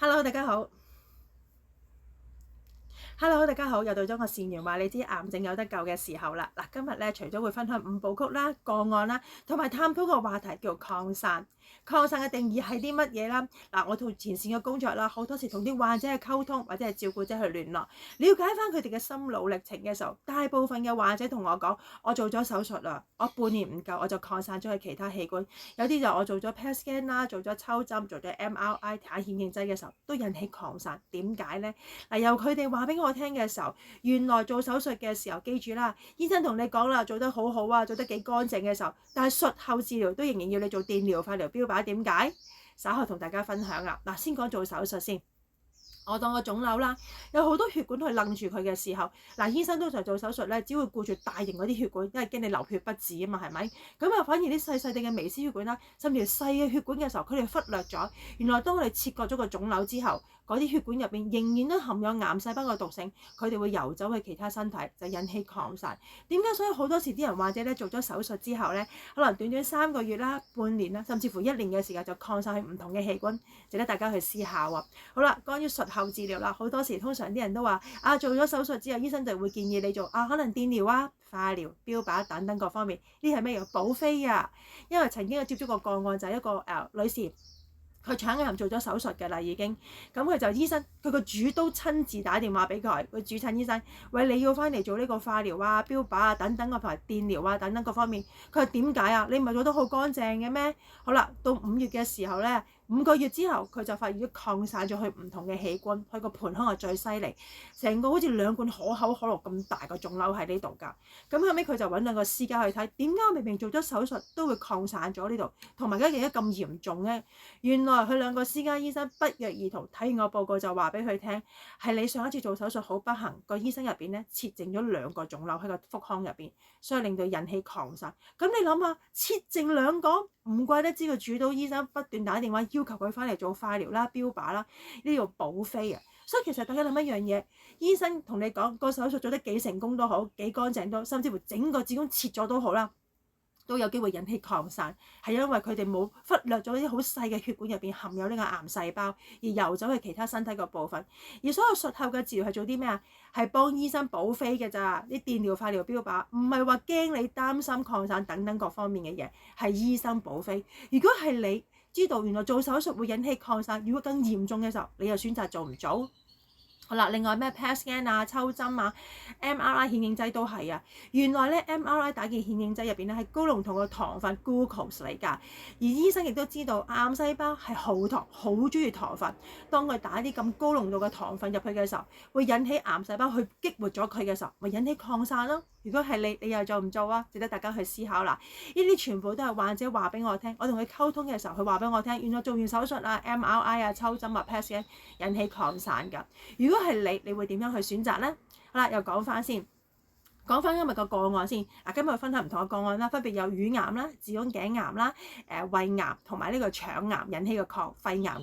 Hello，大家好。Hello，大家好，又到咗我善言話你知癌症有得救嘅時候啦。嗱，今日咧除咗會分享五部曲啦、個案啦，同埋探討個話題叫擴散。擴散嘅定義係啲乜嘢啦？嗱，我做前線嘅工作啦，好多時同啲患者去溝通或者係照顧者去聯絡，了解翻佢哋嘅心路歷程嘅時候，大部分嘅患者同我講：我做咗手術啦，我半年唔夠我就擴散咗去其他器官。有啲就我做咗 PET scan 啦，做咗抽針，做咗 MRI 睇下顯影劑嘅時候，都引起擴散。點解呢？嗱，由佢哋話俾我聽嘅時候，原來做手術嘅時候，記住啦，醫生同你講啦，做得好好啊，做得幾乾淨嘅時候，但係術後治療都仍然要你做電療、化療、標靶，點解？稍後同大家分享啦。嗱，先講做手術先。我當個腫瘤啦，有好多血管去楞住佢嘅時候，嗱，醫生通常做手術咧，只會顧住大型嗰啲血管，因為驚你流血不止啊嘛，係咪？咁啊，反而啲細細哋嘅微絲血管啦，甚至細嘅血管嘅時候，佢哋忽略咗，原來當我哋切割咗個腫瘤之後，嗰啲血管入邊仍然都含有癌細胞嘅毒性，佢哋會游走去其他身體，就引起擴散。點解？所以好多時啲人患者咧做咗手術之後咧，可能短短3個月啦、半年啦，甚至乎1年嘅時間就擴散去唔同嘅器官，值得大家去思考啊。好啦，關於術後治療啦，好多時通常啲人都話做咗手術之後，醫生就會建議你做可能電療啊、化療、標靶等等各方面，呢係咩嘢？補飛啊！因為曾經有接觸過個案，就係一個女士。佢腸癌做咗手術嘅啦，已經咁佢就醫生佢個主刀親自打電話俾佢主診醫生，喂，你要翻嚟做呢個化療啊、標靶啊等等個同埋電療啊等等各方面。佢話點解啊？你唔係做得好乾淨嘅咩？好啦，到5月嘅時候咧，5個月之後佢就發現咗擴散咗去唔同嘅器官，佢個盆腔係最犀利，成個好似2罐可口可樂咁大個腫瘤喺呢度㗎。咁後尾佢就揾兩個私家去睇，點解明明做咗手術都會擴散咗呢度，同埋而家咁嚴重咧？原來佢兩個私家醫生不約而同睇完個報告就話俾佢聽，係你上一次做手術好不幸，個醫生入邊咧切剩咗2個腫瘤喺個腹腔入邊，所以令到引起擴散。咁你諗下，切剩2個，唔怪得知個主刀醫生不斷打電話要求佢翻嚟做化療啦、標靶啦，呢度補飛啊！所以其實大家諗一樣嘢，醫生同你講個手術做得幾成功都好，幾乾淨都，甚至乎整個子宮切咗都好啦，都有機會引起擴散，係因為佢哋冇忽略咗啲好細嘅血管入邊含有呢個癌細胞，而游走去其他身體個部分。而所有術後嘅治療係做啲咩啊？係幫醫生補飛嘅咋，啲電療、化療、標靶，唔係話驚你擔心擴散等等各方面嘅嘢，係醫生補飛。如果係你知道原來做手術會引起擴散，如果更嚴重嘅時候，你又選擇做唔做？好啦，另外咩 PET scan 啊、抽針啊、MRI 顯影劑都係啊。原來咧 MRI 打嘅顯影劑入邊咧係高濃度嘅糖分 glucose 嚟㗎，而醫生亦都知道癌細胞係好糖，好中意糖分。當佢打啲咁高濃度嘅糖分入去嘅時候，會引起癌細胞去激活咗佢嘅時候，咪引起擴散咯。如果係你又做唔做啊？值得大家去思考啦。呢啲全部都係患者話俾我聽，我同佢溝通嘅時候，佢話俾我聽，原來做完手術啊、MRI 啊、抽針啊、PET scan 引起擴散㗎。如果係你會點樣去選擇呢？好啦，又講翻先。講翻今日個個案先，今日分享唔同嘅個案啦，分別有乳癌啦、子宮頸癌啦、胃癌同埋呢個腸癌引起嘅肺癌㗎。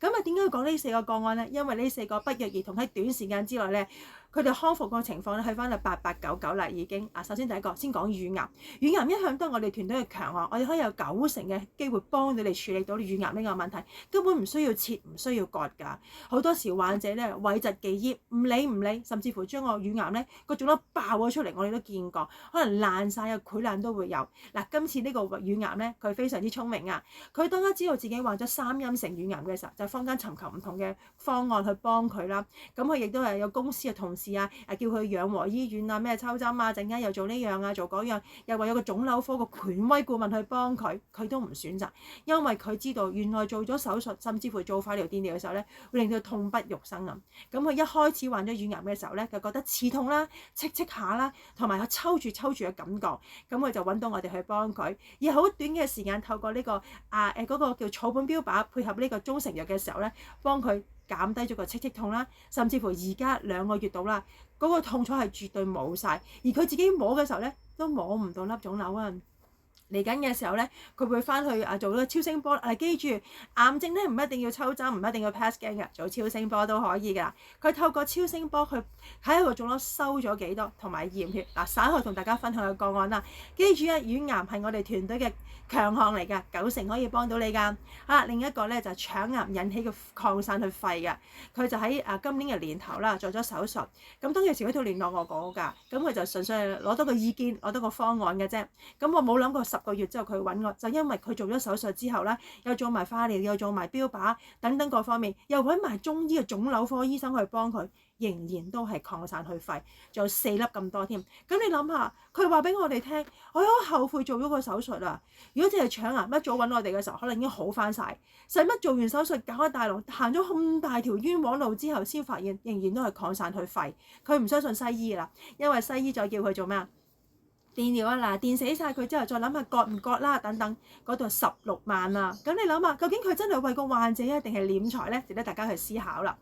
咁啊，點解要講呢4個個案呢？因為呢4個不約而同喺短時間之內咧，佢哋康復個情況咧去翻到8899啦已經。首先第一個先講乳癌，乳癌一向都係我哋團隊嘅強項，我哋可以有90%嘅機會幫你哋處理到乳癌呢個問題，根本唔需要切，唔需要割㗎。好多時患者咧諱疾忌醫，唔理，甚至乎將個乳癌咧個腫瘤爆咗出嚟，我哋都見過，可能爛晒啊、潰爛都會有。嗱，今次呢個乳癌咧，佢非常之聰明啊！佢當家知道自己患咗3陰性乳癌嘅時候，就坊間尋求唔同嘅方案去幫佢啦。咁佢亦都係有公司嘅同事啊，叫佢養和醫院啊，咩抽針啊，陣間又做呢樣啊，做嗰樣，又話有個腫瘤科嘅權威顧問去幫佢，佢都唔選擇，因為佢知道原來做咗手術，甚至乎做化療、電療嘅時候咧，會令到痛不欲生啊。咁佢一開始患咗乳癌嘅時候咧，就覺得刺痛啦、戚下啦，同埋有抽住嘅感覺。咁佢就揾到我哋去幫佢，而好短嘅時間透過呢個嗰個叫草本標靶配合呢個中成藥嘅時候咧，幫佢減低咗個戚痛啦，甚至乎而家2個月到啦，嗰個痛楚係絕對冇晒，而佢自己摸嘅時候咧都摸唔到粒腫瘤啊！嚟緊嘅時候咧，佢會翻去做嗰個超聲波。記住癌症咧唔一定要抽針，唔一定要 pass 鏡嘅，做超聲波都可以㗎。佢透過超聲波去睇下個腫瘤收咗幾多，同埋驗血。稍後同大家分享個個案啦。記住啊，乳癌係我哋團隊嘅強項嚟㗎，90%可以幫到你㗎。另一個咧就係腸癌引起嘅擴散去肺嘅，佢就喺今年嘅年頭啦做咗手術。咁當其時佢都聯絡我講㗎，咁佢就純粹係攞到個意見，攞到個方案嘅啫。咁我冇諗過10個月之後佢揾我，就因為佢做咗手術之後咧，又做埋化療，又做埋標靶等等各方面，又揾埋中醫嘅腫瘤科醫生去幫佢，仍然都係擴散去肺，仲有4粒咁多添。咁你諗下，佢話俾我哋聽，我好後悔做咗個手術啊！如果淨係腸癌一早揾我哋嘅時候，可能已經好翻晒。使乜做完手術搞一大龍，行咗咁大條冤枉路之後，先發現仍然都係擴散去肺。佢唔相信西醫啦，因為西醫再叫佢做咩啊？電療啊，電死晒佢之後，再諗下割唔割啦，等等，嗰度16萬啊！咁你諗下，究竟佢真係為個患者啊，定係斂財咧？值得大家去思考啦。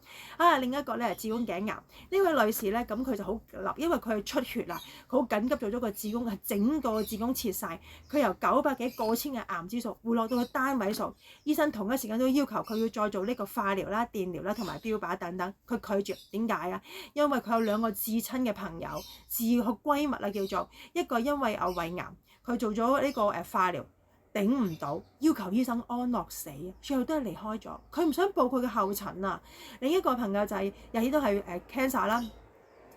另一個咧係子宮頸癌，呢位女士咧，咁佢就好立，因為佢係出血啦，佢好緊急做咗個子宮，係整個子宮切晒，佢由900幾過千嘅癌指數，會落到去單位數。醫生同一時間都要求佢要再做呢個化療啦、電療啦同埋標靶等等，佢拒絕。點解啊？因為佢有2個至親嘅朋友、至閨蜜啊，叫做一個。因為胃癌，佢做咗呢個化療頂唔到，要求醫生安樂死，最後都係離開咗。佢唔想步佢嘅後塵啊！另一個朋友就係又都係cancer 啦，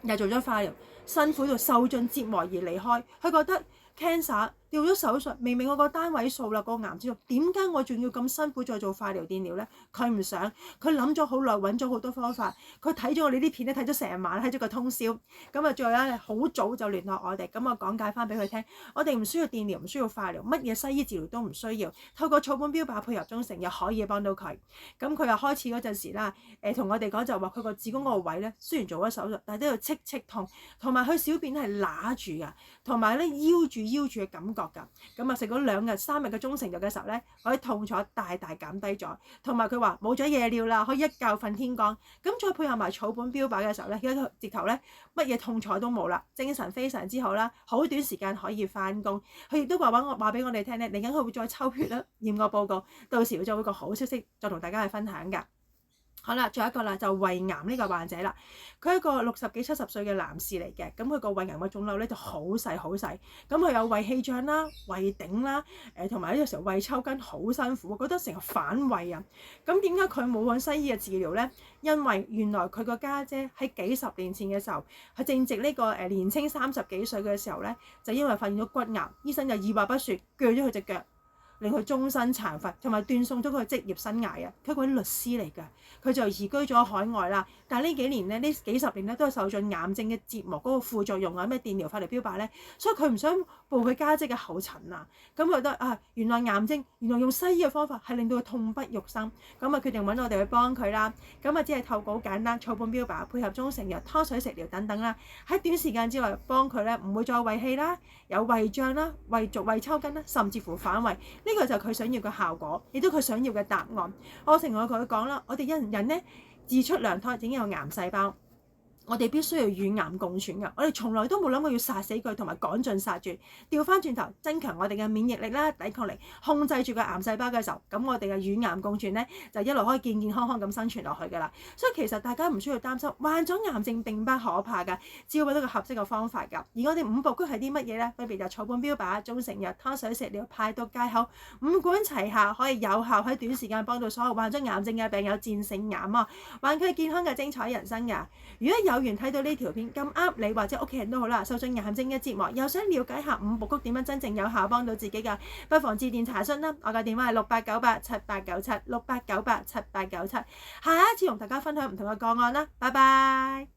又做咗化療，辛苦到受盡折磨而離開。佢覺得 cancer 掉咗手術，明明我個單位數啦，個癌指數，點解我仲要咁辛苦再做化療電療咧？佢唔想，佢諗咗好耐，揾咗好多方法。佢睇咗我哋啲片咧，睇咗成晚，睇咗個通宵。咁啊，最後咧好早就聯絡我哋，咁我講解翻俾佢聽。我哋唔需要電療，唔需要化療，乜嘢西醫治療都唔需要。透過草本標靶配合中成，又可以幫到佢。咁佢又開始嗰陣時啦，同我哋講就話佢個子宮嗰個位咧，雖然做咗手術，但係都要戚痛，同埋佢小便係揦住噶，同埋咧腰住嘅感覺㗎。咁啊，食咗2日3日嘅中成藥嘅時候咧，可以痛楚大大減低咗，同埋佢話冇咗夜尿啦，可以一覺瞓天光。咁再配合埋草本標靶嘅時候咧，直頭咧乜嘢痛楚都冇啦，精神非常之好啦，好短時間可以翻工。佢亦都話俾我哋聽咧，嚟緊佢會再抽血啦，驗個報告，到時會再會個好消息再同大家去分享㗎。好啦，仲有一個啦，就胃癌呢個患者啦，佢係一個60幾70歲嘅男士嚟嘅，咁佢個胃癌嘅腫瘤咧就好細，咁佢有胃氣脹啦、胃頂啦，同埋呢個時候胃抽筋好辛苦，覺得成日反胃啊。咁點解佢冇揾西醫嘅治療咧？因為原來佢個家姐喺幾十年前嘅時候，佢正值呢個年青30幾歲嘅時候咧，就因為發現咗骨癌，醫生就二話不說鋸咗佢隻腳，令佢終身殘廢，同埋斷送咗佢嘅職業生涯啊！佢係個律師嚟㗎，佢就移居咗海外啦。但係呢幾年咧，呢幾十年咧，都係受盡癌症嘅折磨，嗰個副作用啊，咩電療、化療、標靶咧，所以佢唔想步佢家姐嘅後塵啊。咁佢覺得原來癌症原來用西醫嘅方法係令到佢痛不欲生，咁啊決定揾我哋去幫佢啦。咁啊只係透過好簡單草本標靶配合中成藥、湯水食療等等啦，喺短時間之內幫佢咧唔會再胃氣啦、有胃脹啦、胃抽筋啦，甚至乎反胃。呢個就係佢想要嘅效果，亦都佢想要嘅答案。我成日同佢講啦，我哋人咧自出娘胎已經有癌細胞，我哋必須要與癌共存㗎。我哋從來都冇諗過要殺死佢同埋趕盡殺絕，調翻轉頭增強我哋嘅免疫力啦、抵抗力，控制住個癌細胞嘅時候，咁我哋嘅與癌共存咧就一路可以健健康康咁生存落去㗎啦。所以其實大家唔需要擔心，患咗癌症並不可怕㗎，只要揾到個合適嘅方法㗎。而我哋5部曲係啲乜嘢咧？分別就草本標靶、中成藥、湯水食療、排毒戒口，5管齊下，可以有效喺短時間幫到所有患咗癌症嘅病友戰勝癌啊，還佢健康嘅精彩人生㗎。如果有緣睇到呢條片咁啱你或者屋企人都好啦，受盡癌症嘅折磨，又想了解下5部曲點樣真正有效幫到自己㗎，不妨致電查詢啦。我嘅電話係68987897，68987897。下一次同大家分享唔同嘅個案啦，拜拜。